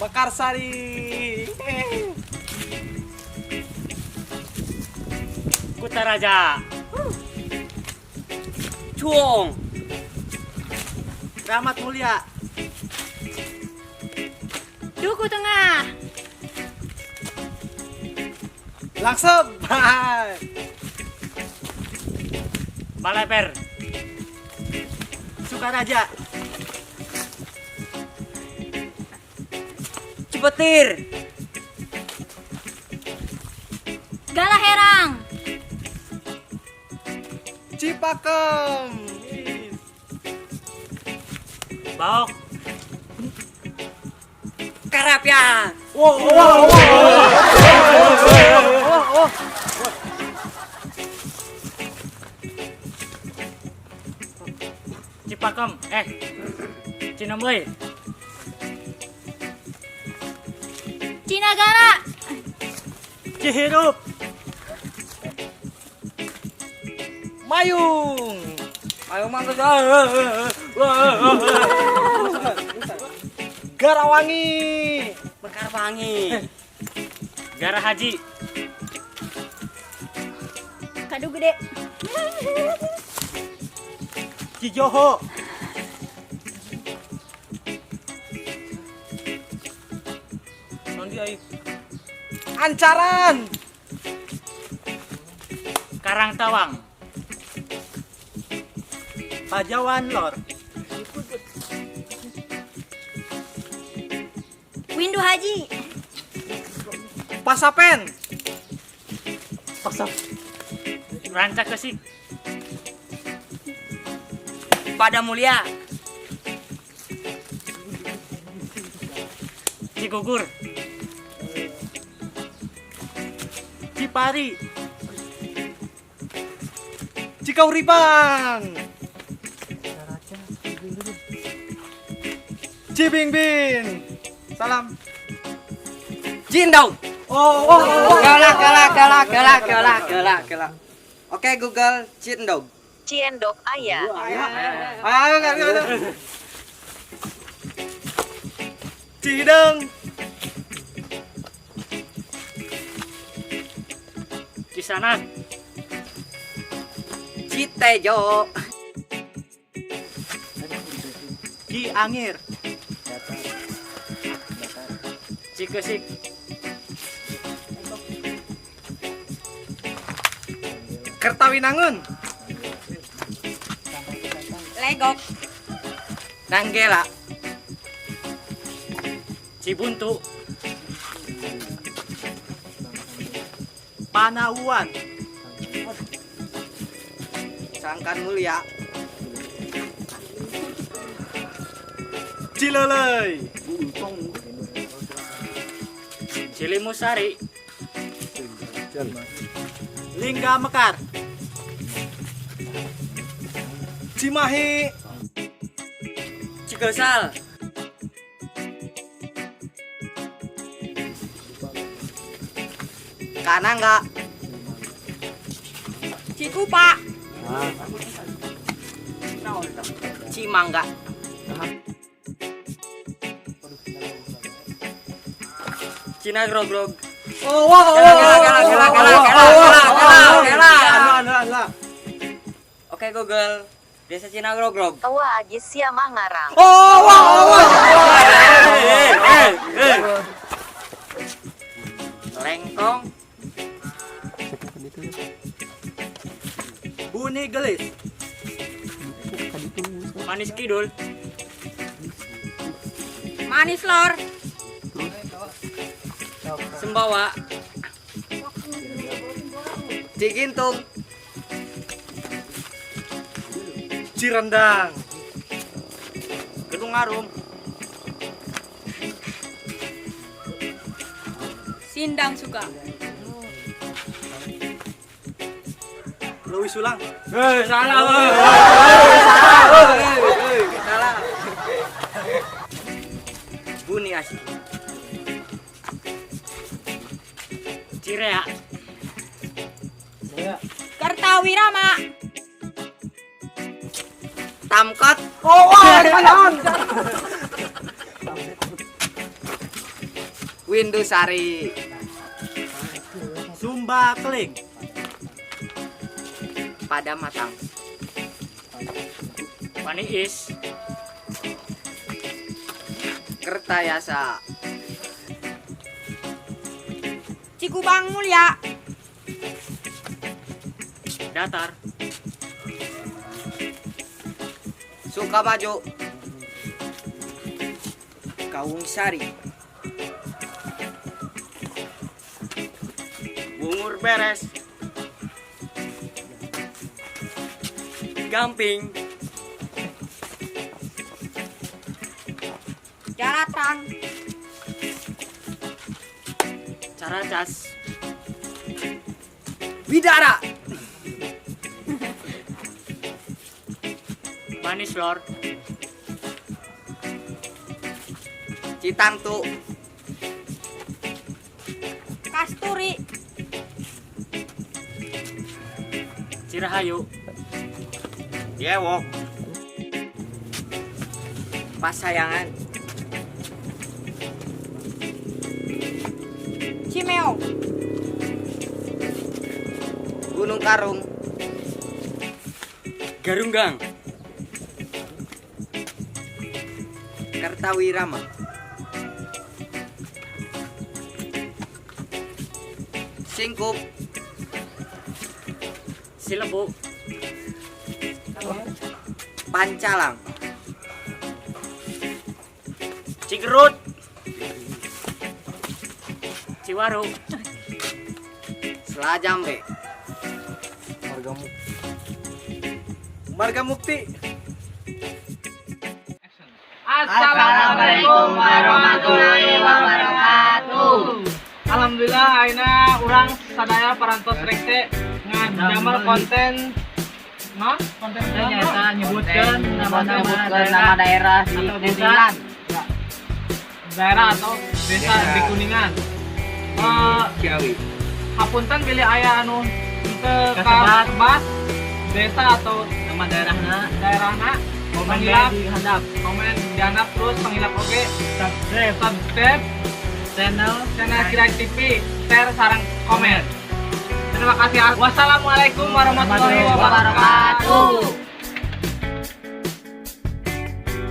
Mekarsari. Kutaraja. Cuong. Rahmat Mulia. Duku Tengah. Langsep. Baleper. Sukaraja. Cipetir. Galah Herang. Cipakem. Baok. Karapia. Wow. Cipakem. Cinomboy. Cinagara. Cihirup. Mayung. Ayo mangga. Garawangi. Mekarwangi. Gara Haji. Kadu Gede. Cijoho. Sondi ai. Ancaran. Karang Tawang. Pajawan Lor. Windu Haji. Pasapen. Rancak Kesik. Pada Mulia. Cigugur. Cipari. Cikauribang. Cibingbing. Salam. Jindong. Oh. Galak. Oke Google Cindong. Ciendok ayah. Ayo. Cideng. Cisanak. Citejo. Ki Angir. Cikesik. Kertawinangun. Legok. Nanggela. Cibuntu. Panahuan. Sangkan Mulia. Cilelei. Cilimusari. Lingga Mekar. Cimahi. Cigesal. Kanangga. Cikupa. Cimangga. Cina grogrog. Oh. Gela. Oke Google. Desa Cina grogrog. Tawa aja siamah ngarang. Lengkong. Buni Gelis. Manis Kidul. Manis Lor. Sembawa. Cigintung. Cirendang. Gedung Arum. Sindang Suka. Lewi Sulang. Salah. Buni Asih. Cirea. Kertawirama. Tamkot. Windusari. Sumba Keling. Pada matang. Paniis. Kertayasa. Cikubang Mulia. Datar. Sukamajo. Kawung Sari. Bungur beres. Gamping. Jalatang. Caracas. Bidara. Manis Lor. Citangtu. Kasturi. Cirahayu. Yewok. Pasayangan. Cimeong. Gunung Karung. Garunggang. Kertawirama. Singkup. Silebo. Pancalang. Cigerut. Ciwaru. Selajambe. Marga Mukti. Assalamualaikum warahmatullahi wabarakatuh. Alhamdulillah aina urang sadaya parantos rekte ngadamel konten konten nyata nyebutkeun nama daerah di Kuningan. Daerah atau desa di Kuningan. Ciawi. Hapunten pilih aya anu teu kasebat desa atau nama daerahna pangilap di handap komen di handap terus pangilap oge subscribe channel Kirai TV share sareng komen. Terima kasih. Wassalamualaikum warahmatullahi wabarakatuh.